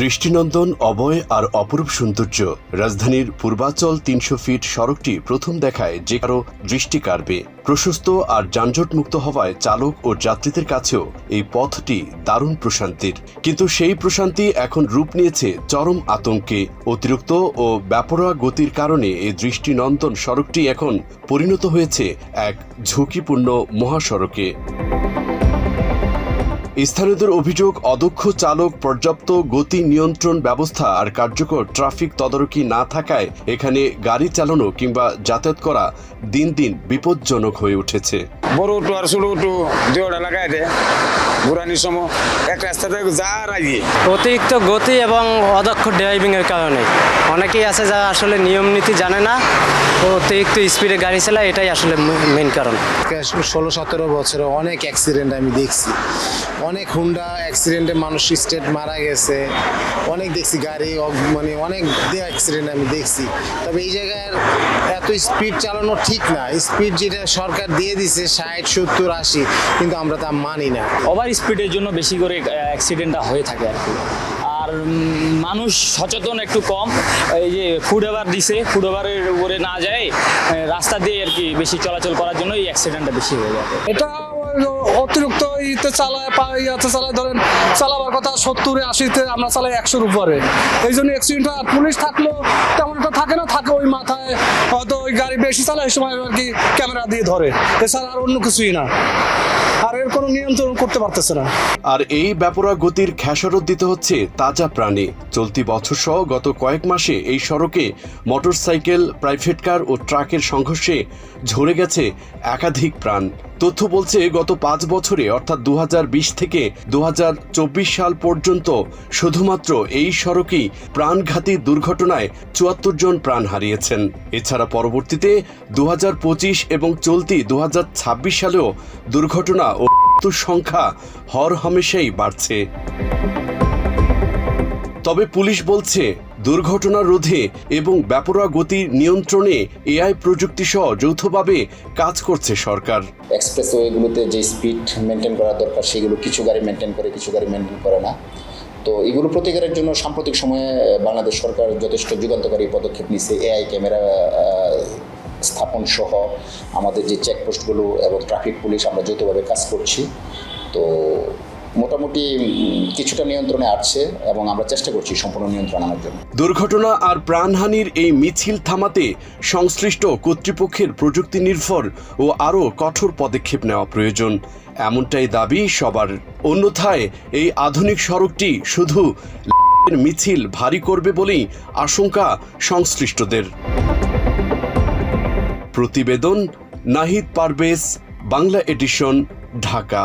দৃষ্টিনন্দন অভয় আর অপরূপ সৌন্দর্য রাজধানীর পূর্বাচল ৩০০ ফিট সড়কটি প্রথম দেখায় যে কারো দৃষ্টি কাড়বে। প্রশস্ত আর যানজটমুক্ত হওয়ায় চালক ও যাত্রীদের কাছেও এই পথটি দারুণ প্রশান্তির। কিন্তু সেই প্রশান্তি এখন রূপ নিয়েছে চরম আতঙ্কে। অতিরিক্ত ও বেপরোয়া গতির কারণে এই দৃষ্টিনন্দন সড়কটি এখন পরিণত হয়েছে এক ঝুঁকিপূর্ণ মহাসড়কে। স্থানীয়দের অভিযোগ, অদক্ষ চালক, পর্যাপ্ত গতি নিয়ন্ত্রণ ব্যবস্থা আর কার্যকর ট্রাফিক তদারকি না থাকায় এখানে গাড়ি চালানো কিংবা যাতায়াত করা দিন দিন বিপজ্জনক হয়ে উঠেছে। বড় অটো আর ছোট অটো দুটা লাগাই দেয় ঘোরানির সময় এক রাস্তা থেকে যা রাগিয়ে। অতিরিক্ত গতি এবং অদক্ষ ড্রাইভিংয়ের কারণে অনেকেই আছে যারা আসলে নিয়ম নীতি জানে না, অতিরিক্ত স্পিডে গাড়ি চালায়, এটাই আসলে মেইন কারণ। 16-17 বছরে অনেক অ্যাক্সিডেন্ট আমি দেখছি, অনেক হুন্ডা অ্যাক্সিডেন্টে মানুষ স্টেট মারা গেছে, অনেক দেখছি গাড়ি অনেক অ্যাক্সিডেন্ট আমি দেখছি। তবে এই জায়গায় এত স্পিড চালানো ঠিক না। স্পিড যেটা সরকার দিয়ে দিছে 60, 70, 80, কিন্তু আমরা তা মানি না। ওভার স্পিডের জন্য বেশি করে অ্যাক্সিডেন্টটা হয়ে থাকে আর কি। আর মানুষ সচেতন একটু কম। এই যে ফুট ওভার দিছে, ফুট ওভারের উপরে না যায় রাস্তা দিয়ে আর কি বেশি চলাচল করার জন্য এই অ্যাক্সিডেন্টটা বেশি হয়ে যায়। এটা অতিরিক্ত চালায় ধরেন চালাবার কথা 70-80-তে, আমরা চালাই 100-র উপরে। এই জন্য অ্যাক্সিডেন্ট হয়। পুলিশ থাকলেও তেমন একটা থাকে না, থাকে ওই মাথায় হয়তো ওই গাড়ি বেশি চালায় সময় আর কি ক্যামেরা দিয়ে ধরে, এছাড়া আর অন্য কিছুই না। আর এর কোনো নিয়ন্ত্রণ করতে পারতেছে না। আর এই বেপরোয়া গতির খেসারত দিতে হচ্ছে তাজা প্রাণে। চলতি বছর সহ গত কয়েক মাসে এই সড়কে মোটরসাইকেল, প্রাইভেট কার ও ট্রাকের সংঘর্ষে ঝরে গেছে একাধিক প্রাণ। তথ্য বলছে গত 5 বছরে অর্থাৎ 2020 থেকে 2024 সাল পর্যন্ত শুধুমাত্র এই সড়কেই প্রাণঘাতী দুর্ঘটনায় 74 জন প্রাণ হারিয়েছেন। এছাড়া পরবর্তীতে 2025 এবং চলতি 2026 সালেও দুর্ঘটনা ও মৃত্যুর সংখ্যা হরহামেশাই বাড়ছে। তবে পুলিশ বলছে দুর্ঘটনা রোধে এবং বেপরোয়া গতির নিয়ন্ত্রণে এআই প্রযুক্তি সহ যৌথভাবে কাজ করছে সরকার। এক্সপ্রেসওয়েগুলোতে যে স্পিড মেনটেন করা দরকার সেগুলো কিছু গাড়ি মেনটেন করে, কিছু গাড়ি মেনটেন করে না। তো এগুলো প্রতিকারের জন্য সাম্প্রতিক সময়ে বাংলাদেশ সরকার যথেষ্ট যুগান্তকারী পদক্ষেপ নিচ্ছে। এআই ক্যামেরা স্থাপন সহ আমাদের যে চেকপোস্টগুলো এবং ট্রাফিক পুলিশ আমরা যৌথভাবে কাজ করছি। তো মোটামুটি কিছুটা নিয়ন্ত্রণে আসছে এবং আমরা চেষ্টা করছি সম্পূর্ণ নিয়ন্ত্রণ আনার জন্য। দুর্ঘটনা আর প্রাণহানির এই মিছিল থামাতে সংশ্লিষ্ট কর্তৃপক্ষের প্রযুক্তি নির্ভর ও আরও কঠোর পদক্ষেপ নেওয়া প্রয়োজন, এমনটাই দাবি সবার। অন্যথায় এই আধুনিক সড়কটি শুধু মিছিল ভারী করবে বলেই আশঙ্কা সংশ্লিষ্টদের। প্রতিবেদন নাহিদ পারভেজ, বাংলা এডিশন, ঢাকা।